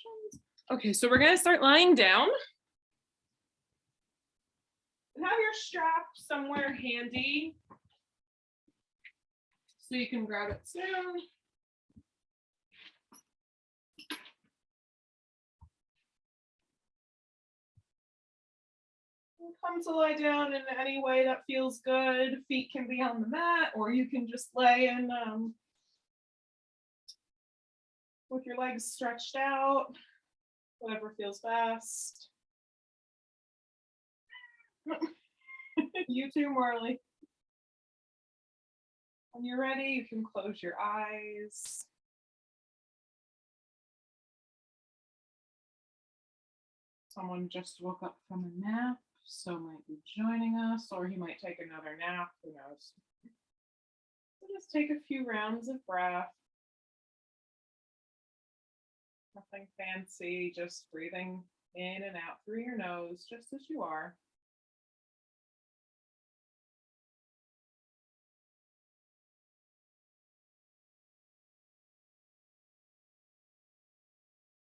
positions. Okay, so we're gonna start lying down. And have your strap somewhere handy so you can grab it soon. Come to lie down in any way that feels good. Feet can be on the mat, or you can just lay in with your legs stretched out, whatever feels best. You too, Marley. When you're ready, you can close your eyes. Someone just woke up from a nap, so might be joining us, or he might take another nap, who knows. So just take a few rounds of breath. Nothing fancy, just breathing in and out through your nose, just as you are.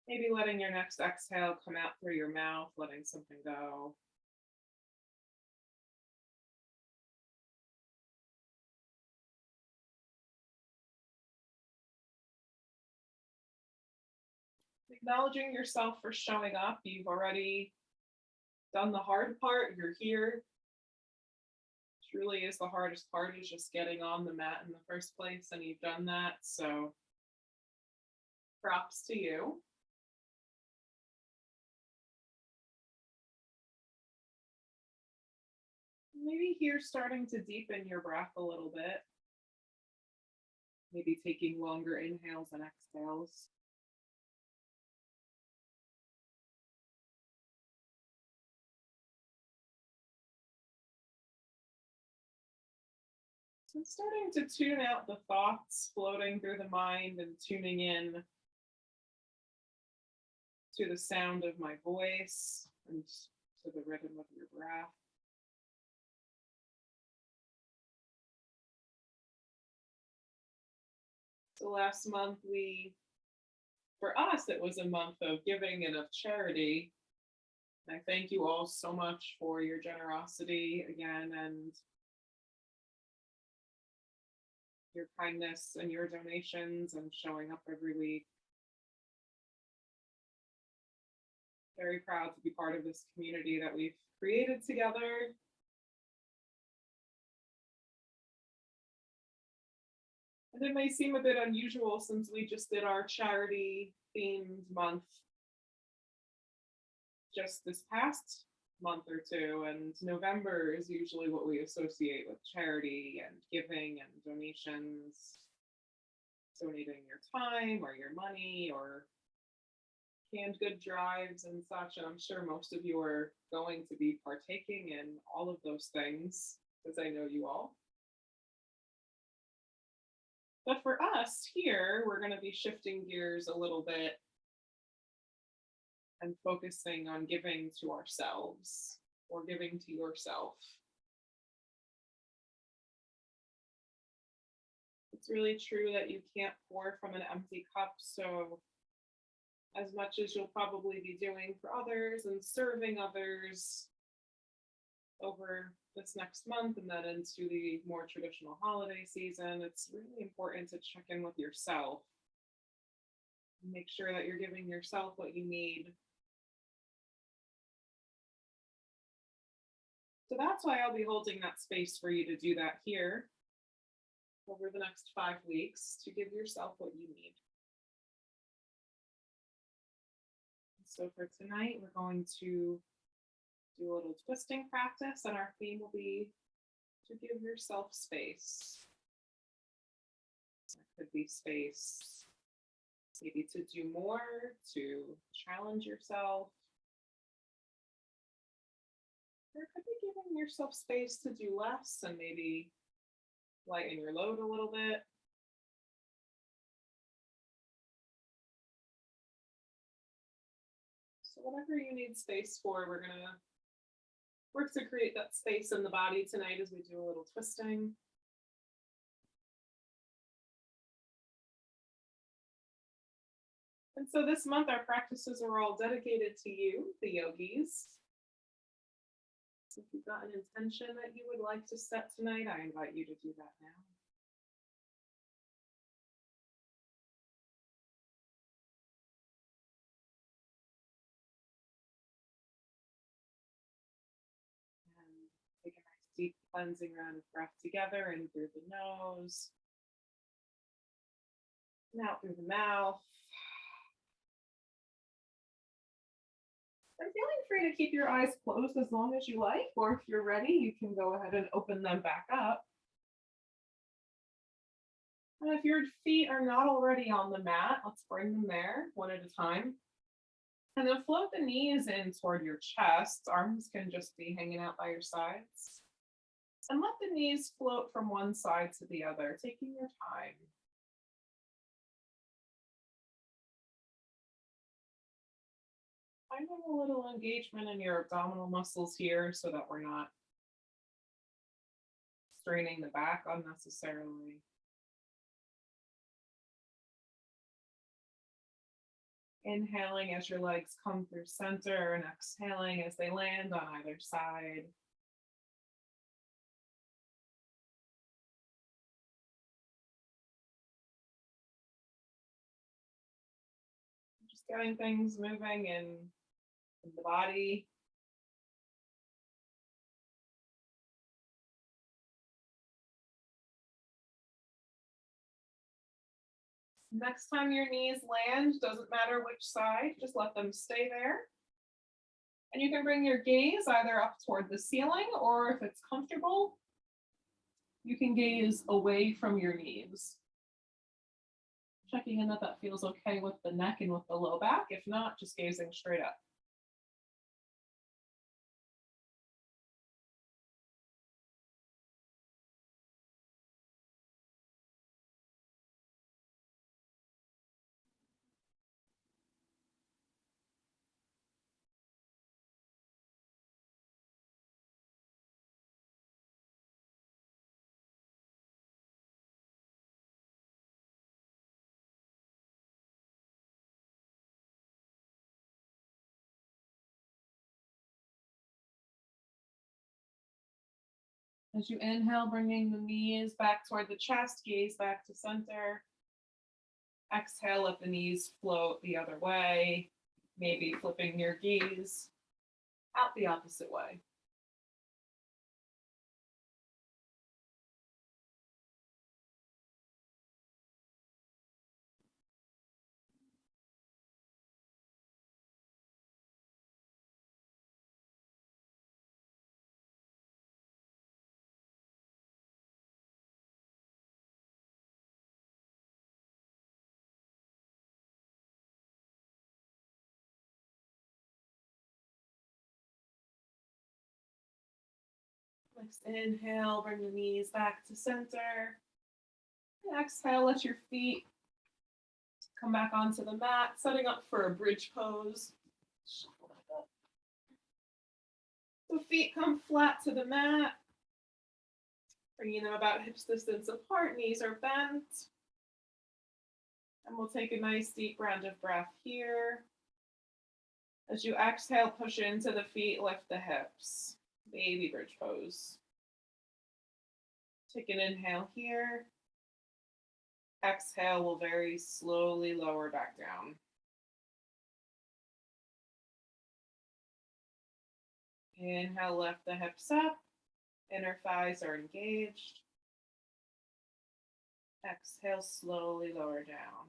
Maybe letting your next exhale come out through your mouth, letting something go. Acknowledging yourself for showing up. You've already done the hard part. You're here. Truly is the hardest part, is just getting on the mat in the first place, and you've done that. So props to you. Maybe here starting to deepen your breath a little bit. Maybe taking longer inhales and exhales. So starting to tune out the thoughts floating through the mind and tuning in to the sound of my voice and to the rhythm of your breath. So last month for us, it was a month of giving and of charity. And I thank you all so much for your generosity again, and your kindness and your donations and showing up every week. Very proud to be part of this community that we've created together. And it may seem a bit unusual since we just did our charity themed month just this past month or two, and November is usually what we associate with charity and giving and donations, donating your time or your money or canned good drives and such. And I'm sure most of you are going to be partaking in all of those things, because I know you all. But for us here, we're going to be shifting gears a little bit and focusing on giving to ourselves, or giving to yourself. It's really true that you can't pour from an empty cup, so as much as you'll probably be doing for others and serving others over this next month and then into the more traditional holiday season, it's really important to check in with yourself. Make sure that you're giving yourself what you need. So that's why I'll be holding that space for you to do that here over the next 5 weeks, to give yourself what you need. So for tonight, we're going to do a little twisting practice, and our theme will be to give yourself space. That could be space maybe to do more, to challenge yourself. Or it could be giving yourself space to do less and maybe lighten your load a little bit. So whatever you need space for, we're going to work to create that space in the body tonight as we do a little twisting. And so this month, our practices are all dedicated to you, the yogis. So if you've got an intention that you would like to set tonight, I invite you to do that now. And take a nice deep cleansing round of breath together in through the nose and out through the mouth. And feeling free to keep your eyes closed as long as you like, or if you're ready, you can go ahead and open them back up. And if your feet are not already on the mat, let's bring them there one at a time. And then float the knees in toward your chest. Arms can just be hanging out by your sides. And let the knees float from one side to the other, taking your time. Finding a little engagement in your abdominal muscles here so that we're not straining the back unnecessarily. Inhaling as your legs come through center and exhaling as they land on either side. Just getting things moving in the body. Next time your knees land, doesn't matter which side, just let them stay there. And you can bring your gaze either up toward the ceiling, or if it's comfortable, you can gaze away from your knees. Checking in that that feels okay with the neck and with the low back. If not, just gazing straight up. As you inhale, bringing the knees back toward the chest, gaze back to center. Exhale, let the knees float the other way, maybe flipping your gaze out the opposite way. Next inhale, bring the knees back to center. And exhale, let your feet come back onto the mat, setting up for a bridge pose. So feet come flat to the mat, bringing them about hips distance apart, knees are bent. And we'll take a nice deep round of breath here. As you exhale, push into the feet, lift the hips. Baby bridge pose. Take an inhale here. Exhale, we'll very slowly lower back down. Inhale, lift the hips up. Inner thighs are engaged. Exhale, slowly lower down.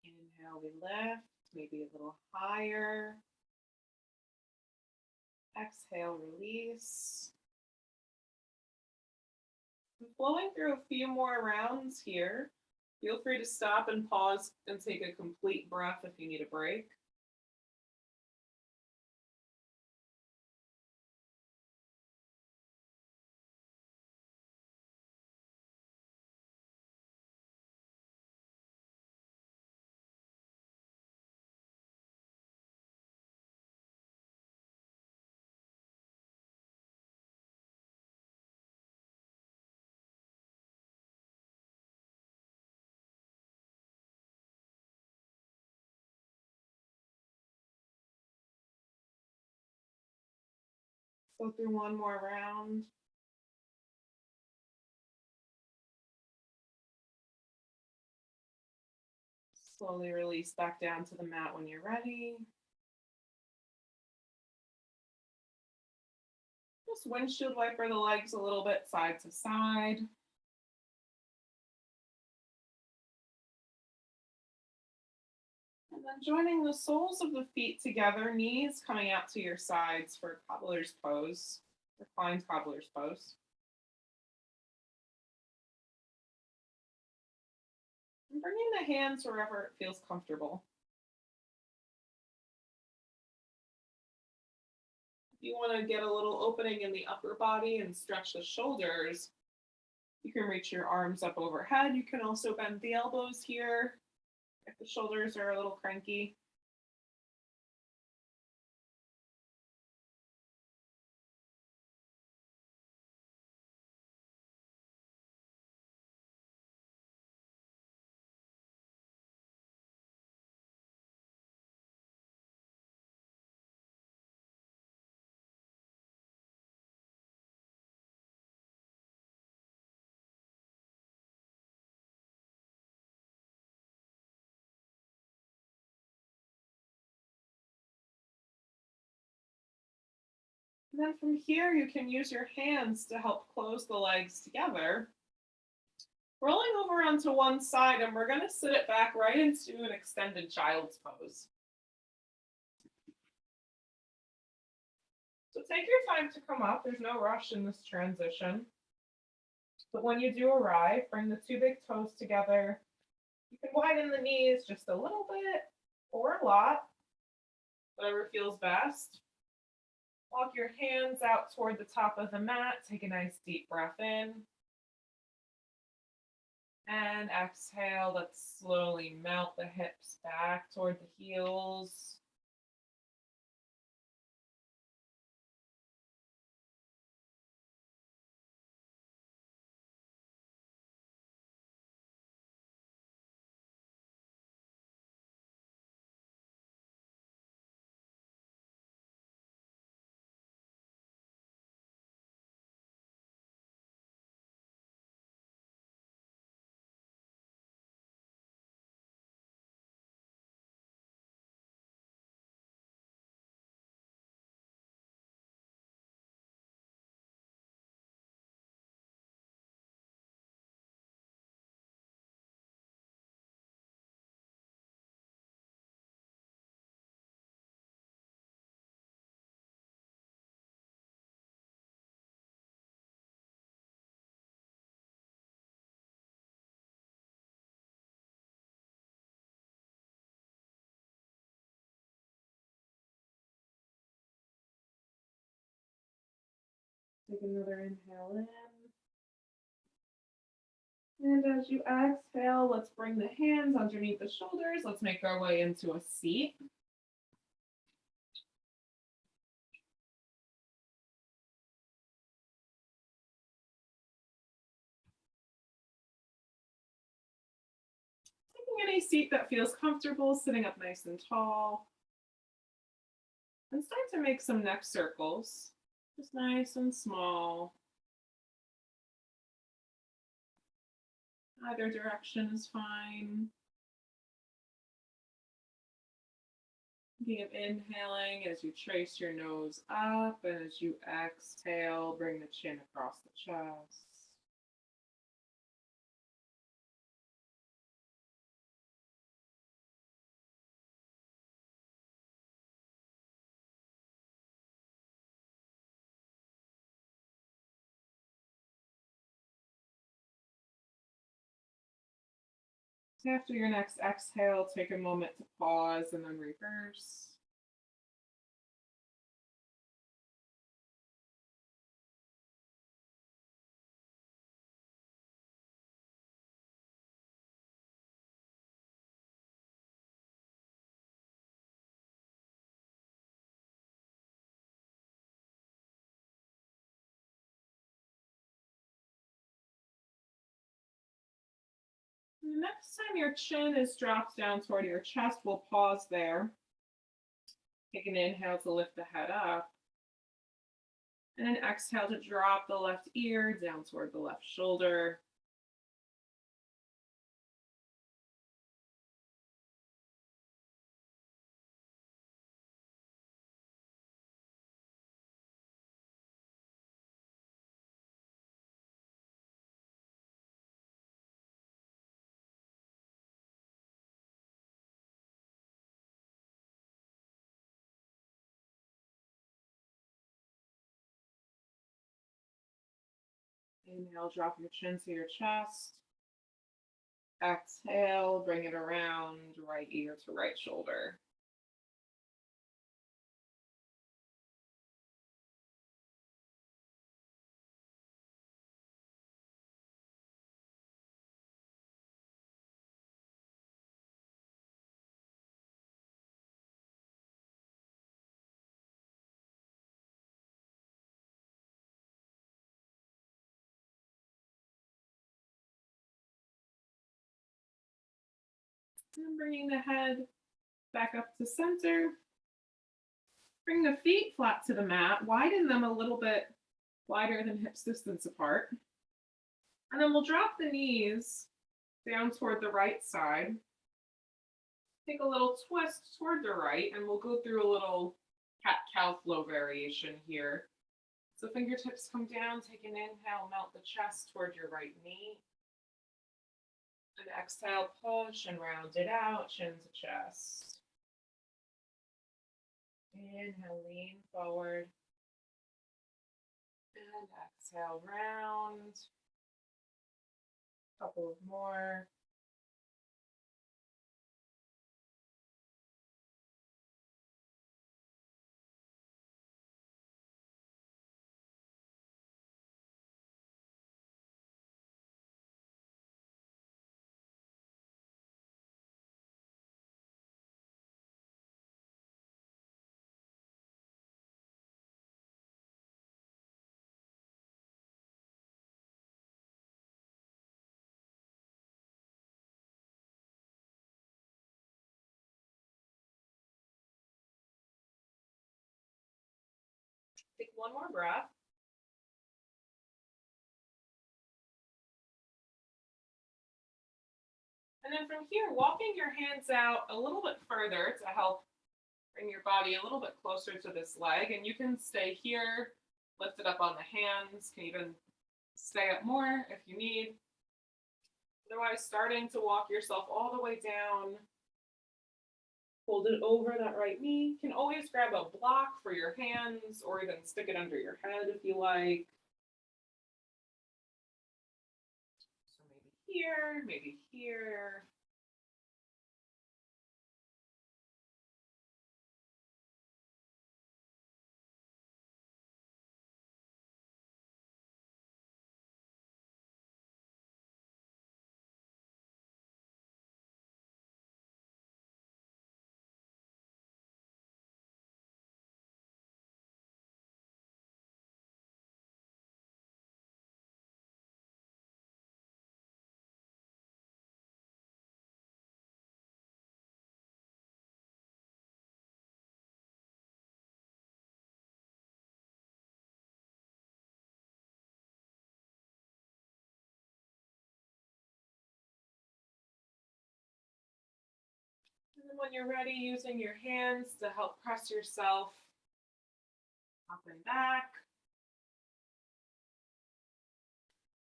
Inhale, we lift, maybe a little higher. Exhale, release. I'm flowing through a few more rounds here. Feel free to stop and pause and take a complete breath if you need a break. Go through one more round. Slowly release back down to the mat when you're ready. Just windshield wiper the legs a little bit side to side. And then joining the soles of the feet together, knees coming out to your sides for cobbler's pose, reclined cobbler's pose. And bringing the hands wherever it feels comfortable. If you want to get a little opening in the upper body and stretch the shoulders, you can reach your arms up overhead. You can also bend the elbows here if the shoulders are a little cranky. And then from here, you can use your hands to help close the legs together. Rolling over onto one side, and we're going to sit it back right into an extended child's pose. So take your time to come up. There's no rush in this transition. But when you do arrive, bring the two big toes together. You can widen the knees just a little bit or a lot, whatever feels best. Walk your hands out toward the top of the mat. Take a nice deep breath in. And exhale, let's slowly melt the hips back toward the heels. Take another inhale in. And as you exhale, let's bring the hands underneath the shoulders. Let's make our way into a seat. Taking any seat that feels comfortable, sitting up nice and tall. And start to make some neck circles, just nice and small. Either direction is fine. Thinking of inhaling as you trace your nose up, and as you exhale, bring the chin across the chest. After your next exhale, take a moment to pause and then reverse. The next time your chin is dropped down toward your chest, we'll pause there. Take an inhale to lift the head up. And then exhale to drop the left ear down toward the left shoulder. Inhale, drop your chin to your chest. Exhale, bring it around, right ear to right shoulder. And bringing the head back up to center. Bring the feet flat to the mat, widen them a little bit wider than hips distance apart. And then we'll drop the knees down toward the right side. Take a little twist toward the right, and we'll go through a little cat-cow flow variation here. So fingertips come down, take an inhale, melt the chest toward your right knee. And exhale, push and round it out, chin to chest. Inhale, lean forward. And exhale, round. Couple of more. Take one more breath. And then from here, walking your hands out a little bit further to help bring your body a little bit closer to this leg. And you can stay here, lift it up on the hands, can even stay up more if you need. Otherwise, starting to walk yourself all the way down. Hold it over that right knee. You can always grab a block for your hands or even stick it under your head if you like. So maybe here, maybe here. And then when you're ready, using your hands to help press yourself up and back.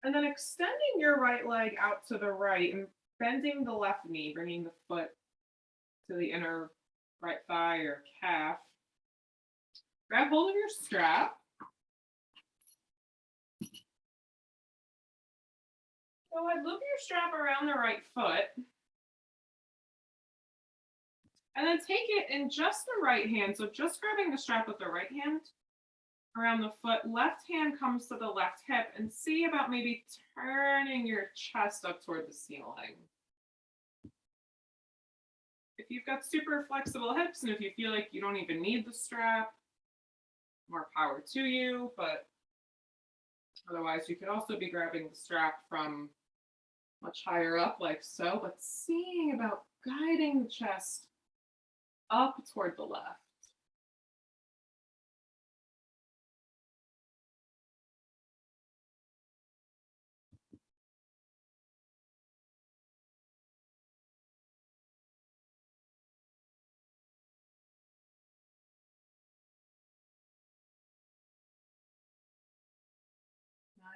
And then extending your right leg out to the right and bending the left knee, bringing the foot to the inner right thigh or calf. Grab hold of your strap. Go ahead, loop your strap around the right foot. And then take it in just the right hand. So just grabbing the strap with the right hand around the foot, left hand comes to the left hip, and see about maybe turning your chest up toward the ceiling. If you've got super flexible hips and if you feel like you don't even need the strap, more power to you, but otherwise you could also be grabbing the strap from much higher up like so, but seeing about guiding the chest up toward the left.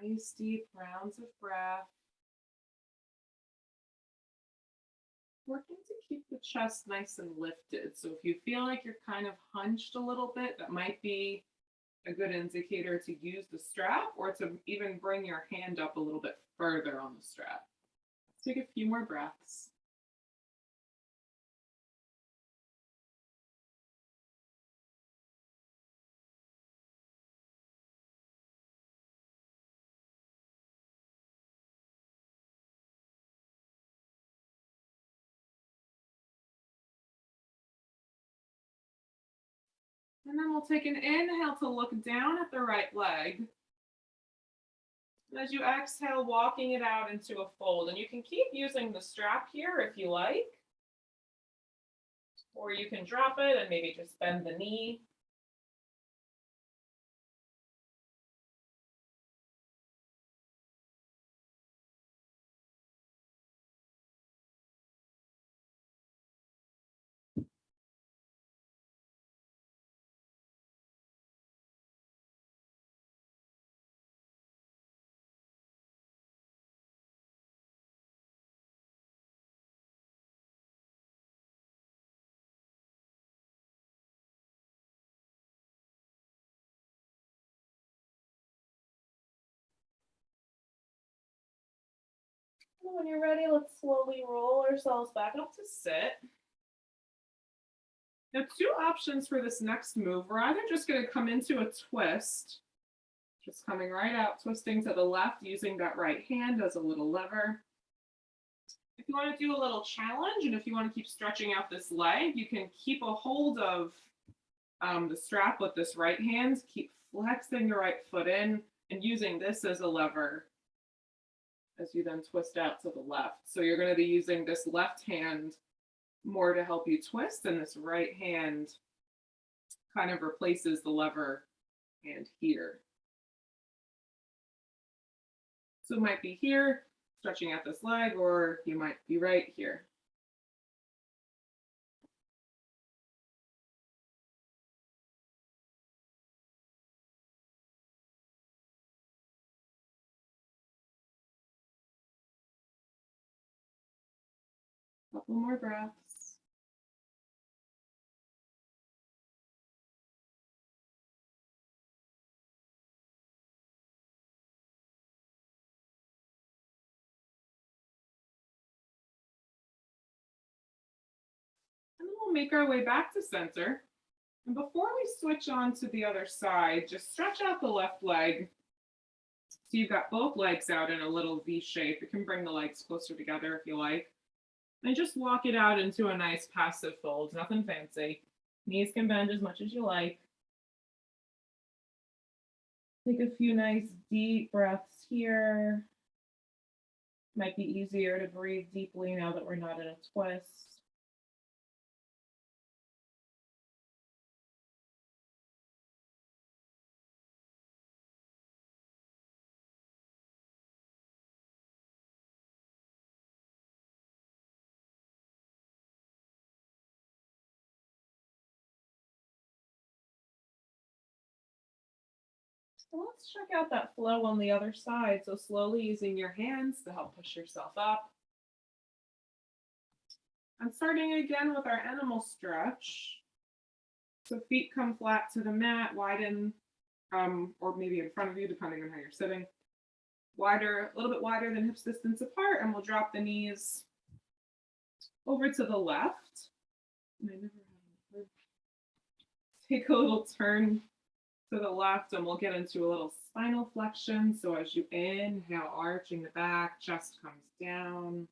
Nice deep rounds of breath. Working to keep the chest nice and lifted. So if you feel like you're kind of hunched a little bit, that might be a good indicator to use the strap or to even bring your hand up a little bit further on the strap. Let's take a few more breaths. And then we'll take an inhale to look down at the right leg. And as you exhale, walking it out into a fold. And you can keep using the strap here if you like, or you can drop it and maybe just bend the knee. And when you're ready, let's slowly roll ourselves back up to sit. Now, two options for this next move. We're either just going to come into a twist, just coming right out, twisting to the left, using that right hand as a little lever. If you want to do a little challenge, and if you want to keep stretching out this leg, you can keep a hold of the strap with this right hand, keep flexing the right foot in, and using this as a lever as you then twist out to the left. So you're going to be using this left hand more to help you twist, and this right hand kind of replaces the lever hand here. So it might be here, stretching out this leg, or you might be right here. Couple more breaths. And then we'll make our way back to center. And before we switch on to the other side, just stretch out the left leg. So you've got both legs out in a little V shape. You can bring the legs closer together if you like. And just walk it out into a nice passive fold, nothing fancy. Knees can bend as much as you like. Take a few nice deep breaths here. Might be easier to breathe deeply now that we're not in a twist. So let's check out that flow on the other side. So slowly using your hands to help push yourself up. I'm starting again with our animal stretch. So feet come flat to the mat, widen, or maybe in front of you, depending on how you're sitting. Wider, a little bit wider than hips distance apart, and we'll drop the knees over to the left. Take a little turn to the left, and we'll get into a little spinal flexion. So as you inhale, arching the back, chest comes down.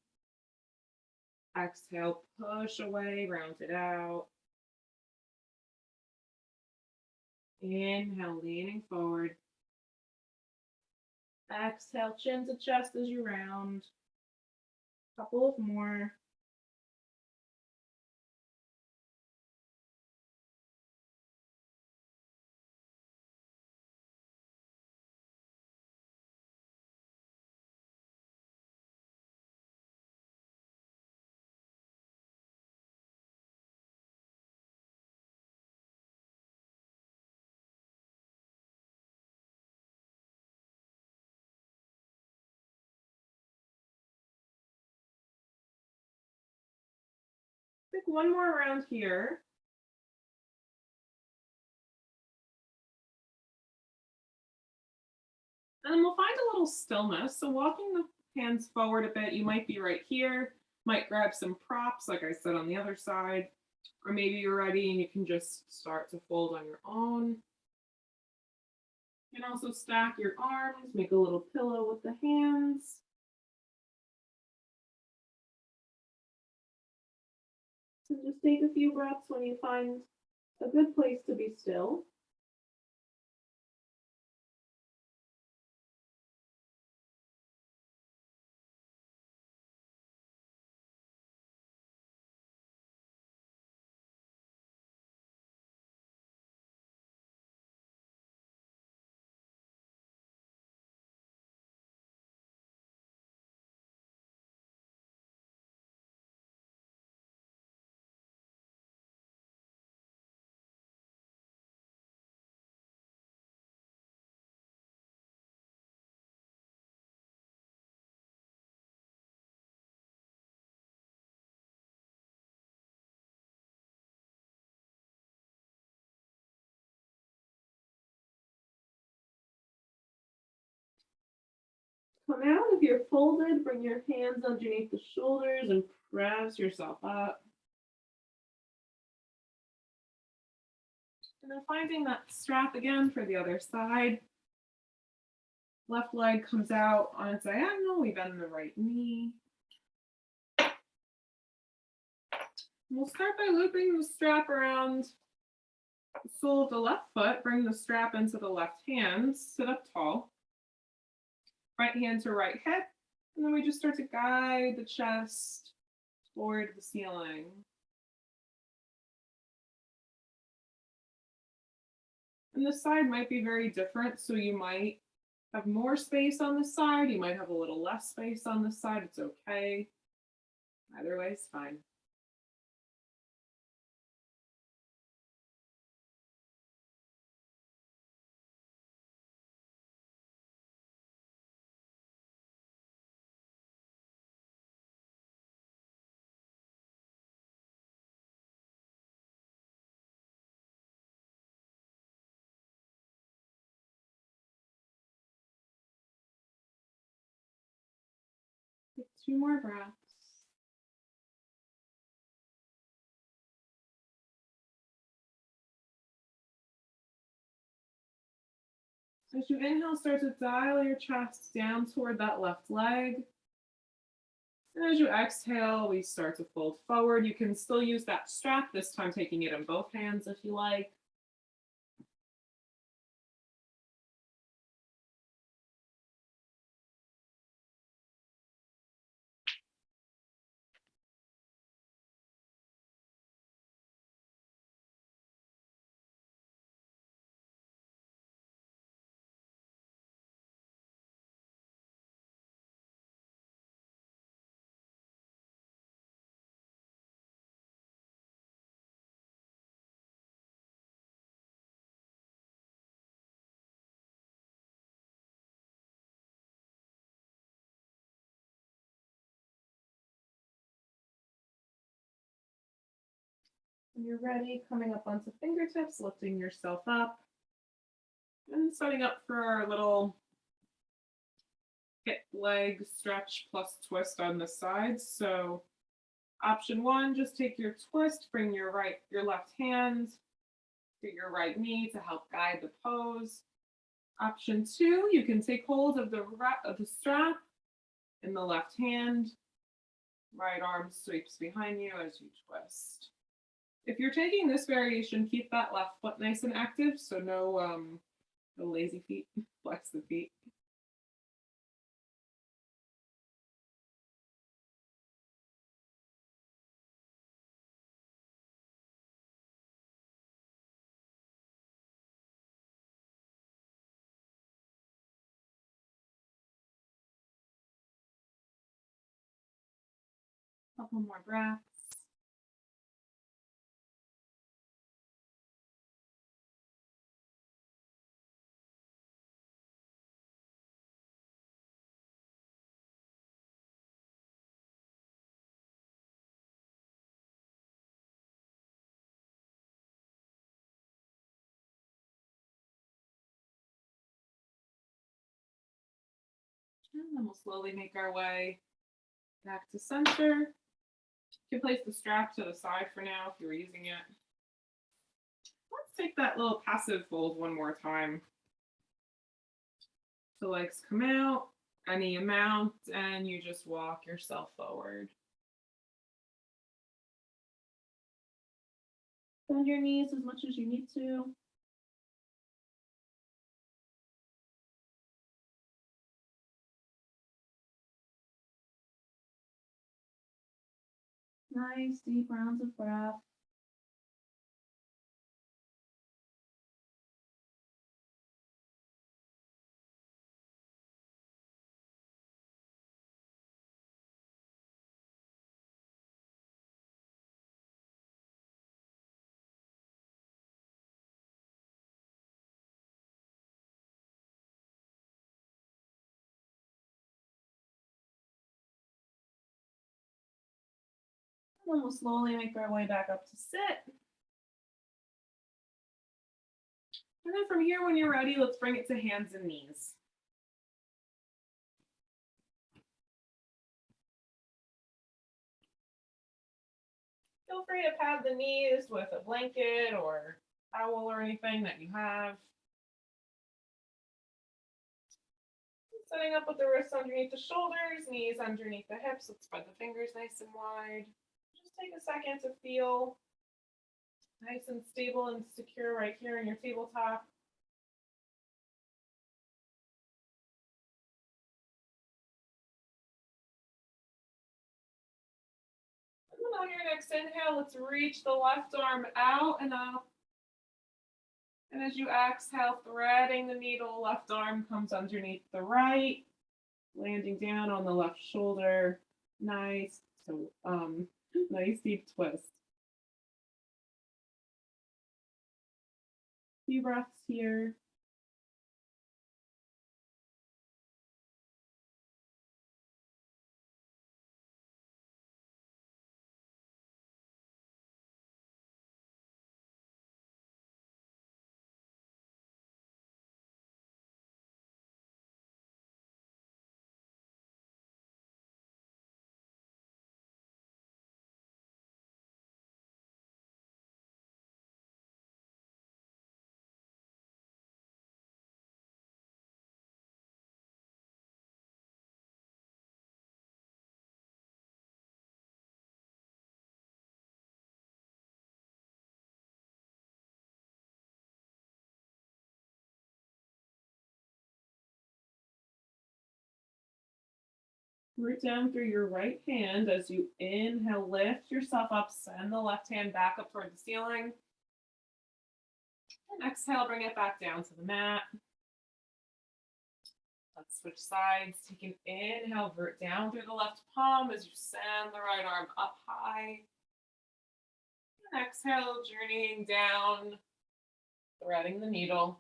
Exhale, push away, round it out. Inhale, leaning forward. Exhale, chin to chest as you round. Couple of more. Take one more round here. And then we'll find a little stillness. So walking the hands forward a bit, you might be right here, might grab some props, like I said, on the other side, or maybe you're ready and you can just start to fold on your own. You can also stack your arms, make a little pillow with the hands. So just take a few breaths when you find a good place to be still. Come out. If you're folded, bring your hands underneath the shoulders and press yourself up. And then finding that strap again for the other side. Left leg comes out on its diagonal. We bend the right knee. We'll start by looping the strap around the sole of the left foot. Bring the strap into the left hand. Sit up tall. Right hand to right hip. And then we just start to guide the chest toward the ceiling. And the side might be very different. So you might have more space on the side. You might have a little less space on the side. It's okay. Either way is fine. Take 2 more breaths. As you inhale, start to dial your chest down toward that left leg. And as you exhale, we start to fold forward. You can still use that strap, this time taking it in both hands if you like. When you're ready, coming up onto fingertips, lifting yourself up, and setting up for our little hip leg stretch plus twist on the sides. So option 1, just take your twist, bring your left hand to your right knee to help guide the pose. Option 2, you can take hold of the strap in the left hand. Right arm sweeps behind you as you twist. If you're taking this variation, keep that left foot nice and active, so no lazy feet. Flex the feet. Couple more breaths. And then we'll slowly make our way back to center. You can place the strap to the side for now if you were using it. Let's take that little passive fold one more time. So legs come out any amount and you just walk yourself forward. Bend your knees as much as you need to. Nice deep rounds of breath. And then we'll slowly make our way back up to sit. And then from here, when you're ready, let's bring it to hands and knees. Feel free to pad the knees with a blanket or towel or anything that you have. Setting up with the wrists underneath the shoulders, knees underneath the hips. Let's spread the fingers nice and wide. Just take a second to feel nice and stable and secure right here in your tabletop. And then on your next inhale, let's reach the left arm out and up. And as you exhale, threading the needle, left arm comes underneath the right, landing down on the left shoulder. Nice. So, nice deep twist. Few breaths here. Root down through your right hand as you inhale, lift yourself up, send the left hand back up toward the ceiling. And exhale, bring it back down to the mat. Let's switch sides. Take an inhale, root down through the left palm as you send the right arm up high. And exhale, journeying down, threading the needle.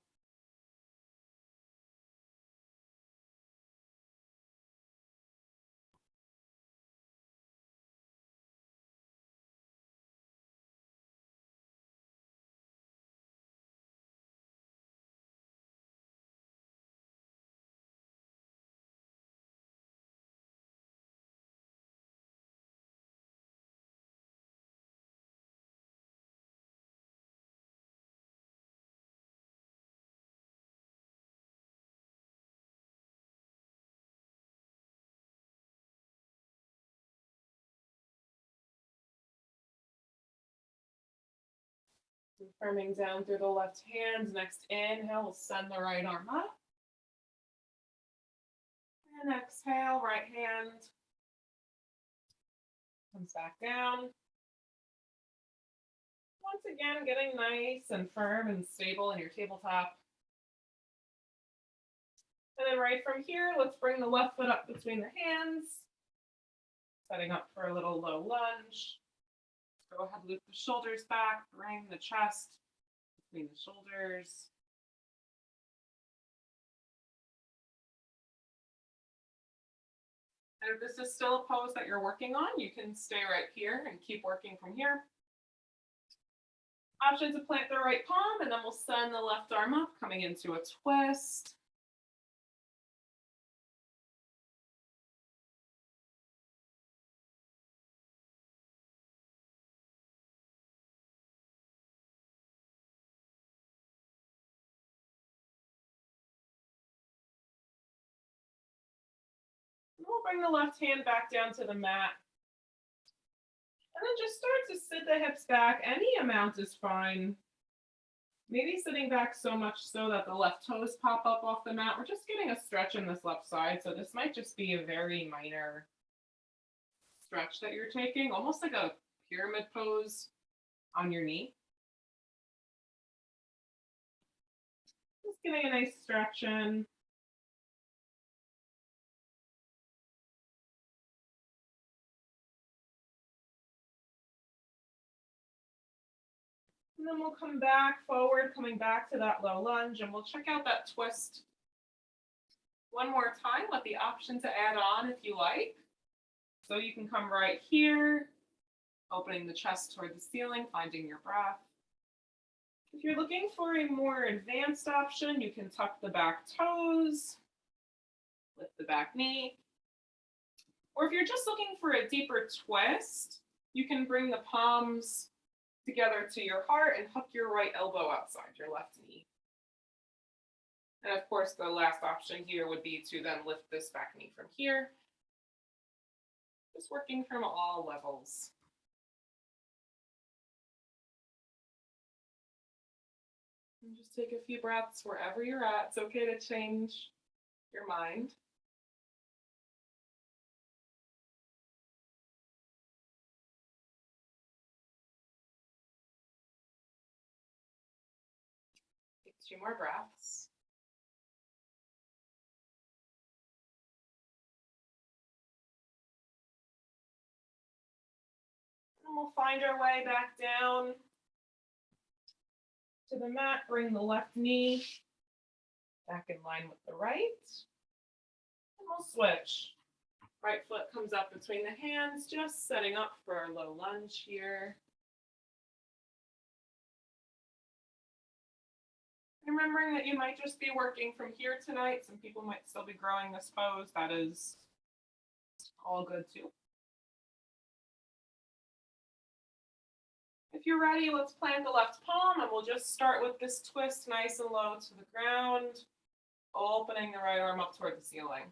Confirming down through the left hand. Next inhale, we'll send the right arm up. And exhale, right hand comes back down. Once again, getting nice and firm and stable in your tabletop. And then right from here, let's bring the left foot up between the hands. Setting up for a little low lunge. Go ahead, loop the shoulders back, bring the chest between the shoulders. And if this is still a pose that you're working on, you can stay right here and keep working from here. Option to plant the right palm, and then we'll send the left arm up, coming into a twist. We'll bring the left hand back down to the mat. And then just start to sit the hips back. Any amount is fine. Maybe sitting back so much so that the left toes pop up off the mat. We're just getting a stretch in this left side. So this might just be a very minor stretch that you're taking, almost like a pyramid pose on your knee. Just getting a nice stretch in. And then we'll come back forward, coming back to that low lunge, and we'll check out that twist one more time with the option to add on if you like. So you can come right here, opening the chest toward the ceiling, finding your breath. If you're looking for a more advanced option, you can tuck the back toes, lift the back knee. Or if you're just looking for a deeper twist, you can bring the palms together to your heart and hook your right elbow outside your left knee. And of course, the last option here would be to then lift this back knee from here. Just working from all levels. And just take a few breaths wherever you're at. It's okay to change your mind. Take 2 more breaths. And we'll find our way back down to the mat. Bring the left knee back in line with the right. And we'll switch. Right foot comes up between the hands, just setting up for our low lunge here. Remembering that you might just be working from here tonight. Some people might still be growing this pose. That is all good too. If you're ready, let's plant the left palm and we'll just start with this twist nice and low to the ground, opening the right arm up toward the ceiling.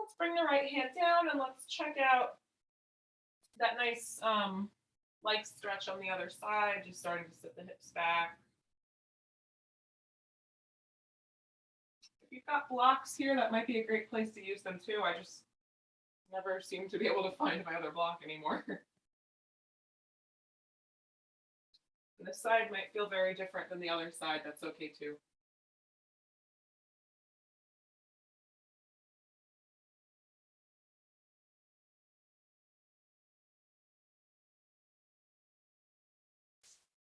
Let's bring the right hand down and let's check out that nice leg stretch on the other side, just starting to sit the hips back. If you've got blocks here, that might be a great place to use them too. I just never seem to be able to find my other block anymore. This side might feel very different than the other side. That's okay too.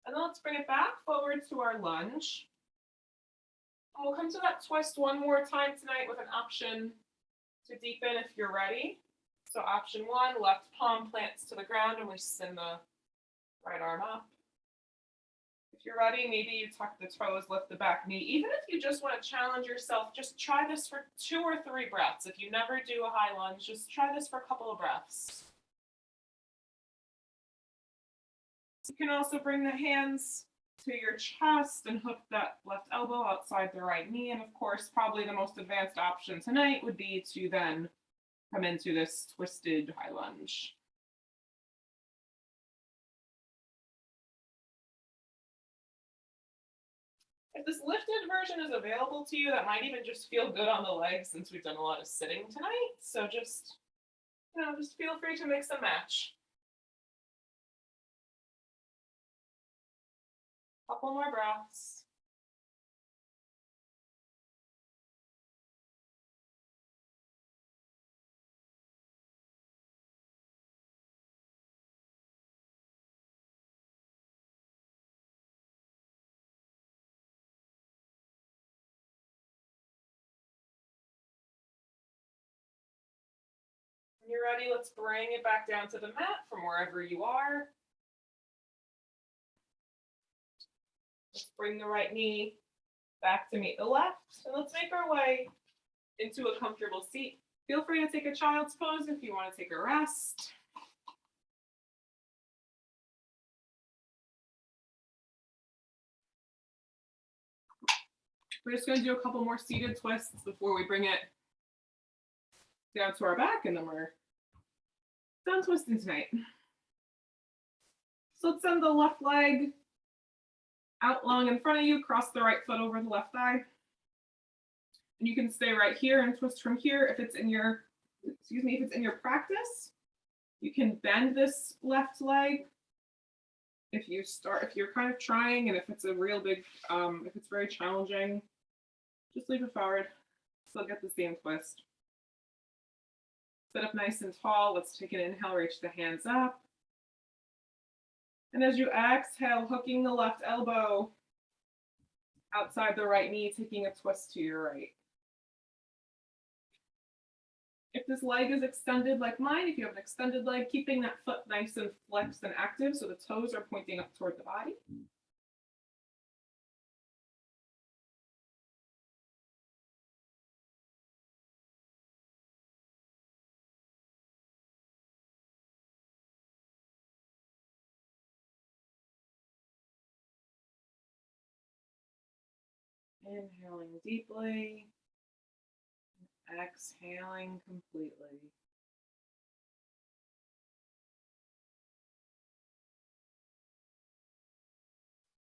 And then let's bring it back forward to our lunge. And we'll come to that twist one more time tonight with an option to deepen if you're ready. So option 1, left palm plants to the ground and we send the right arm up. If you're ready, maybe you tuck the toes, lift the back knee. Even if you just want to challenge yourself, just try this for 2 or 3 breaths. If you never do a high lunge, just try this for a couple of breaths. You can also bring the hands to your chest and hook that left elbow outside the right knee. And of course, probably the most advanced option tonight would be to then come into this twisted high lunge. If this lifted version is available to you, that might even just feel good on the legs since we've done a lot of sitting tonight. So just feel free to mix and match. Couple more breaths. When you're ready, let's bring it back down to the mat from wherever you are. Let's bring the right knee back to meet the left, and let's make our way into a comfortable seat. Feel free to take a child's pose if you want to take a rest. We're just going to do a couple more seated twists before we bring it down to our back, and then we're done twisting tonight. So let's send the left leg out long in front of you, cross the right foot over the left thigh. And you can stay right here and twist from here. If it's in your, if it's in your practice, you can bend this left leg. If you're kind of trying, and if it's a real big, if it's very challenging, just leave it forward. Still get the same twist. Sit up nice and tall. Let's take an inhale, reach the hands up. And as you exhale, hooking the left elbow outside the right knee, taking a twist to your right. If this leg is extended like mine, if you have an extended leg, keeping that foot nice and flexed and active so the toes are pointing up toward the body. Inhaling deeply, exhaling completely.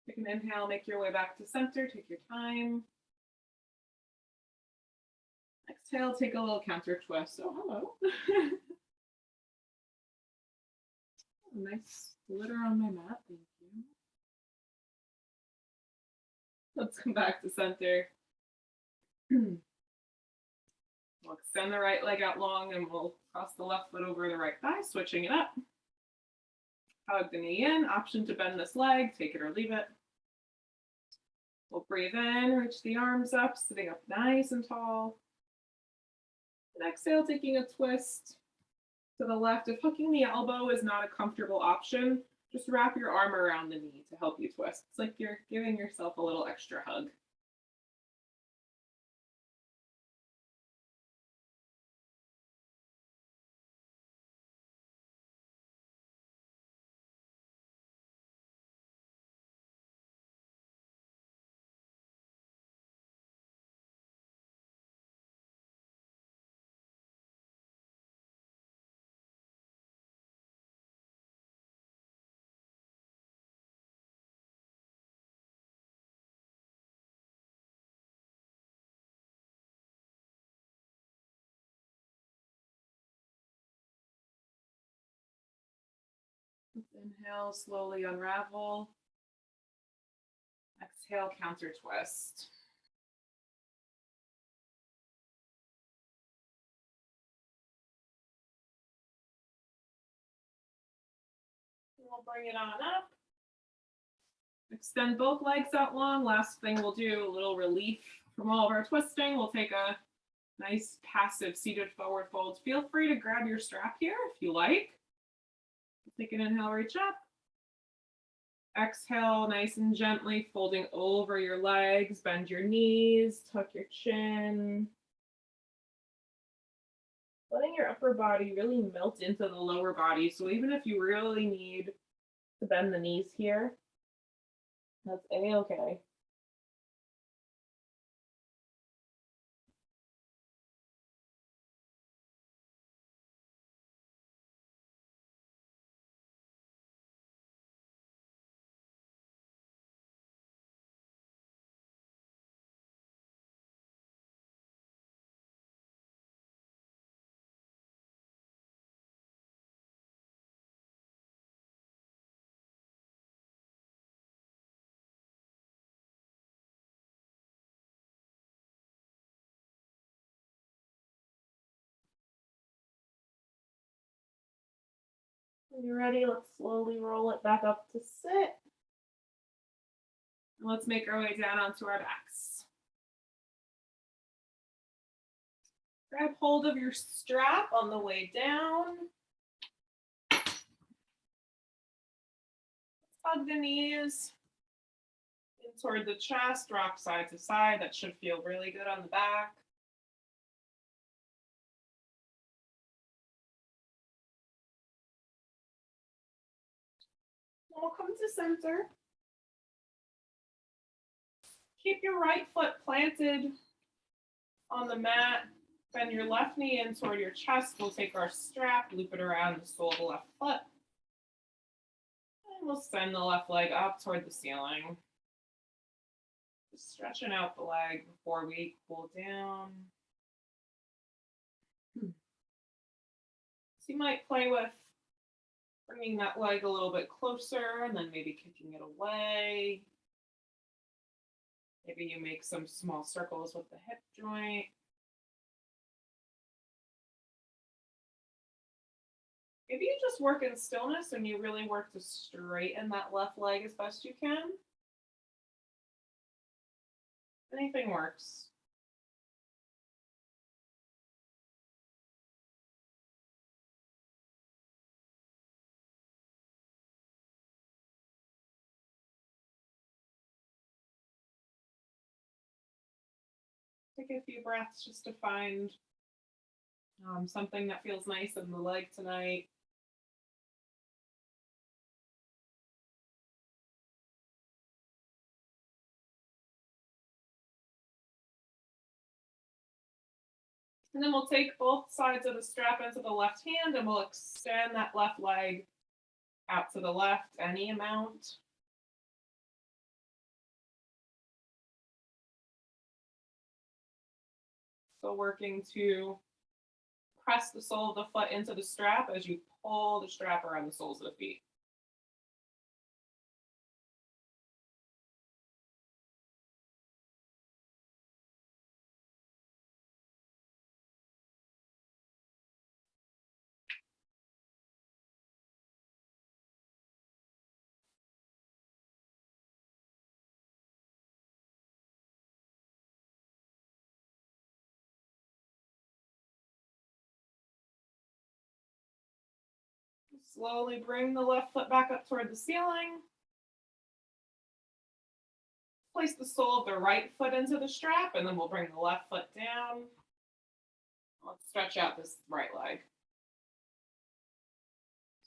Take an inhale, make your way back to center, take your time. Exhale, take a little counter twist. Oh, hello. Nice glitter on my mat, thank you. Let's come back to center. We'll extend the right leg out long and we'll cross the left foot over the right thigh, switching it up. Hug the knee in, option to bend this leg, take it or leave it. We'll breathe in, reach the arms up, sitting up nice and tall. And exhale, taking a twist to the left. If hooking the elbow is not a comfortable option, just wrap your arm around the knee to help you twist. It's like you're giving yourself a little extra hug. Inhale, slowly unravel. Exhale, counter twist. We'll bring it on up. Extend both legs out long. Last thing we'll do, a little relief from all of our twisting. We'll take a nice passive seated forward fold. Feel free to grab your strap here if you like. Take an inhale, reach up. Exhale, nice and gently folding over your legs. Bend your knees, tuck your chin. Letting your upper body really melt into the lower body. So even if you really need to bend the knees here, that's A-okay. When you're ready, let's slowly roll it back up to sit. And let's make our way down onto our backs. Grab hold of your strap on the way down. Hug the knees toward the chest, rock side to side. That should feel really good on the back. We'll come to center. Keep your right foot planted on the mat. Bend your left knee in toward your chest. We'll take our strap, loop it around the sole of the left foot. And we'll send the left leg up toward the ceiling. Just stretching out the leg before we cool down. So you might play with bringing that leg a little bit closer and then maybe kicking it away. Maybe you make some small circles with the hip joint. Maybe you just work in stillness and you really work to straighten that left leg as best you can. Anything works. Take a few breaths just to find something that feels nice in the leg tonight. And then we'll take both sides of the strap into the left hand and we'll extend that left leg out to the left any amount. So working to press the sole of the foot into the strap as you pull the strap around the soles of the feet. Slowly bring the left foot back up toward the ceiling. Place the sole of the right foot into the strap, and then we'll bring the left foot down. Let's stretch out this right leg.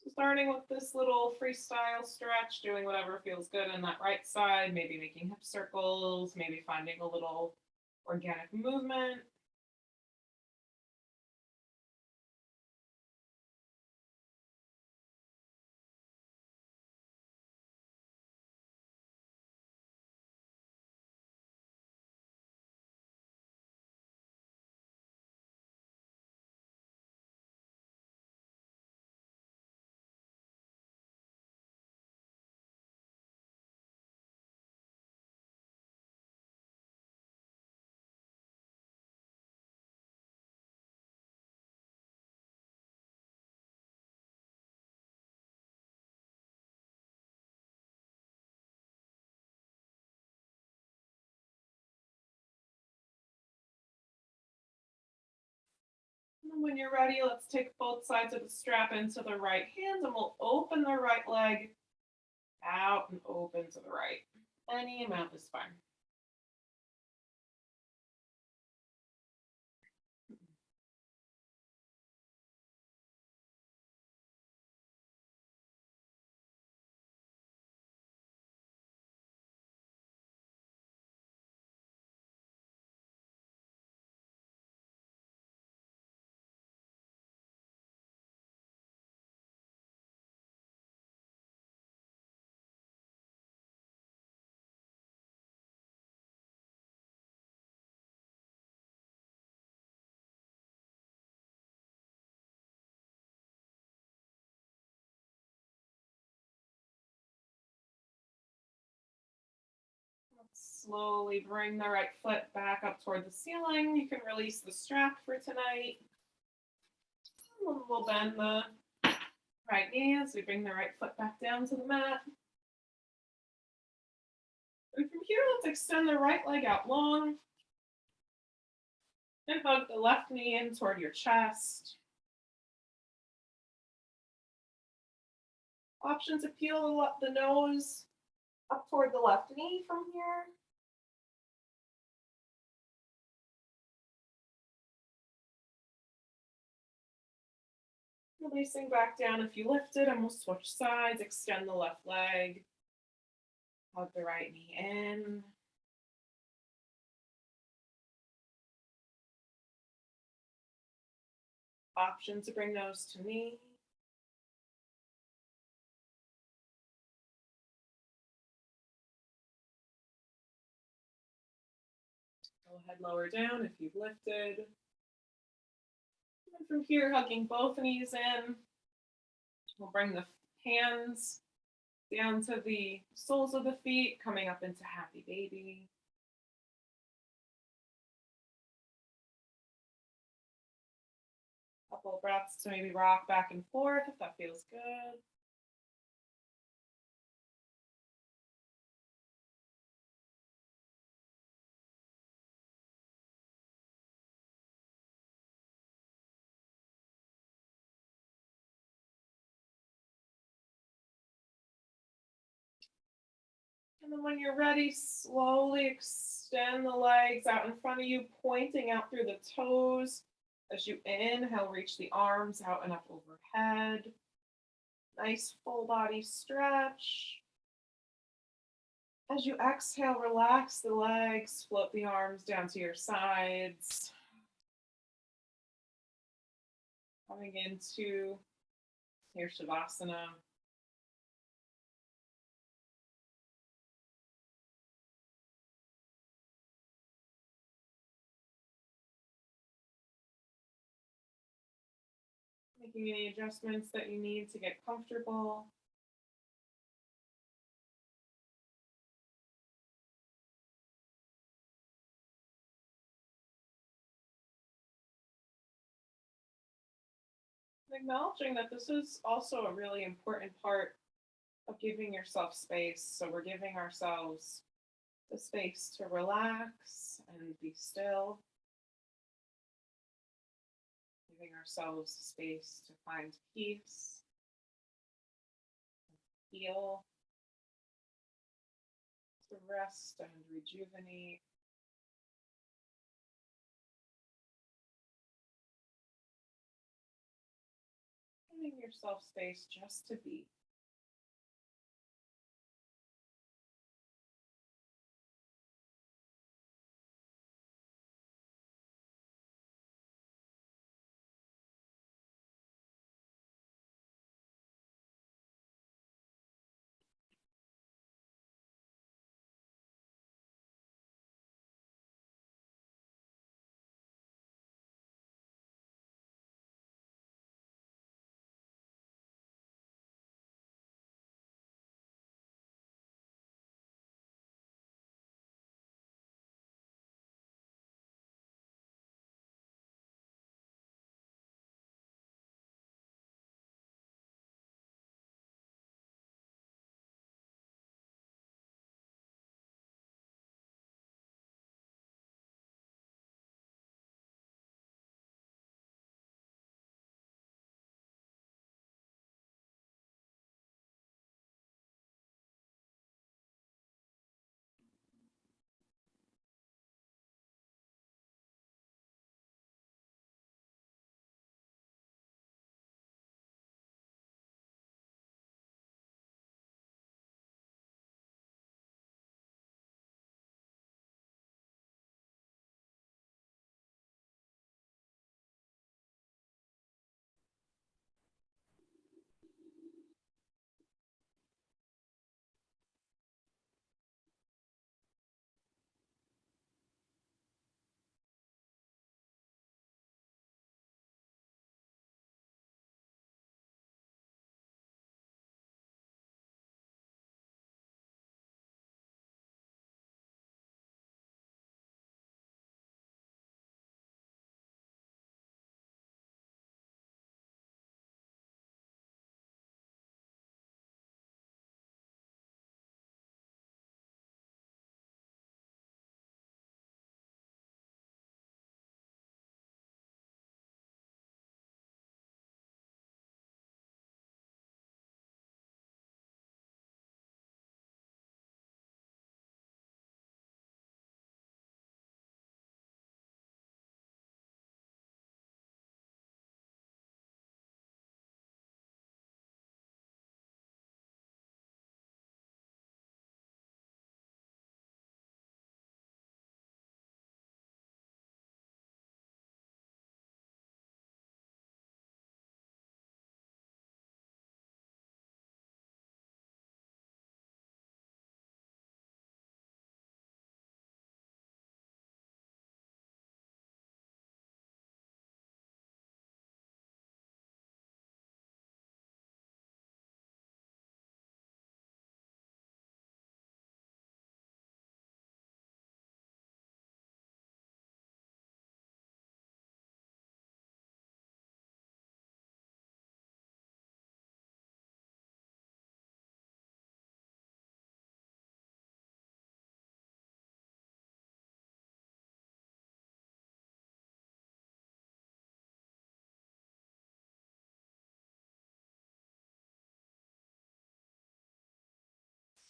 So starting with this little freestyle stretch, doing whatever feels good on that right side, maybe making hip circles, maybe finding a little organic movement. And when you're ready, let's take both sides of the strap into the right hand and we'll open the right leg out and open to the right. Any amount is fine. Slowly bring the right foot back up toward the ceiling. You can release the strap for tonight. We'll bend the right knee as we bring the right foot back down to the mat. And from here, let's extend the right leg out long. And hug the left knee in toward your chest. Option to peel the nose up toward the left knee from here. Releasing back down if you lifted, and we'll switch sides, extend the left leg, hug the right knee in. Option to bring those to knee. Go ahead, lower down if you've lifted. And from here, hugging both knees in. We'll bring the hands down to the soles of the feet, coming up into happy baby. Couple of breaths to maybe rock back and forth if that feels good. And then when you're ready, slowly extend the legs out in front of you, pointing out through the toes. As you inhale, reach the arms out and up overhead. Nice full body stretch. As you exhale, relax the legs, float the arms down to your sides. Coming into your Shavasana. Making any adjustments that you need to get comfortable. Acknowledging that this is also a really important part of giving yourself space. So we're giving ourselves the space to relax and be still. Giving ourselves space to find peace, heal, to rest and rejuvenate. Giving yourself space just to be.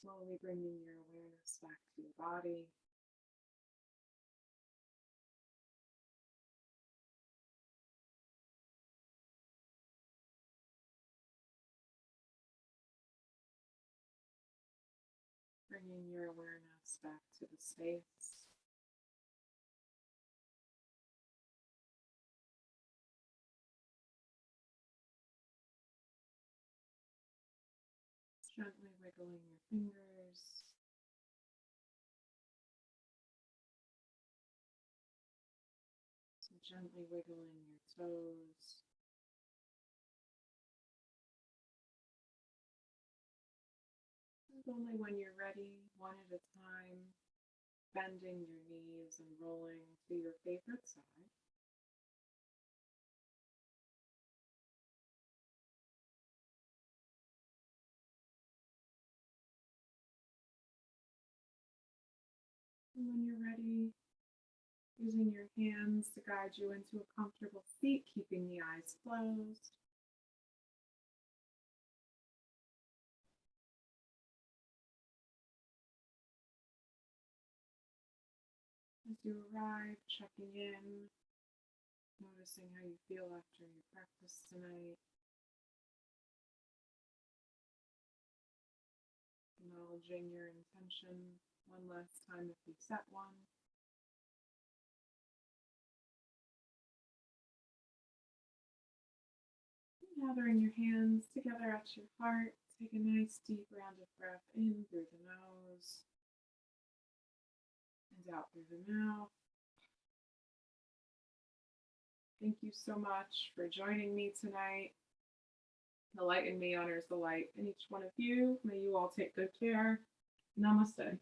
Slowly bringing your awareness back to your body. Bringing your awareness back to the space. Gently wiggling your fingers. So gently wiggling your toes. And only when you're ready, one at a time, bending your knees and rolling to your favorite side. And when you're ready, using your hands to guide you into a comfortable seat, keeping the eyes closed. As you arrive, checking in, noticing how you feel after your practice tonight. Acknowledging your intention one last time if you set one. Gathering your hands together at your heart, take a nice deep rounded breath in through the nose and out through the mouth. Thank you so much for joining me tonight. The light in me honors the light in each one of you. May you all take good care. Namaste.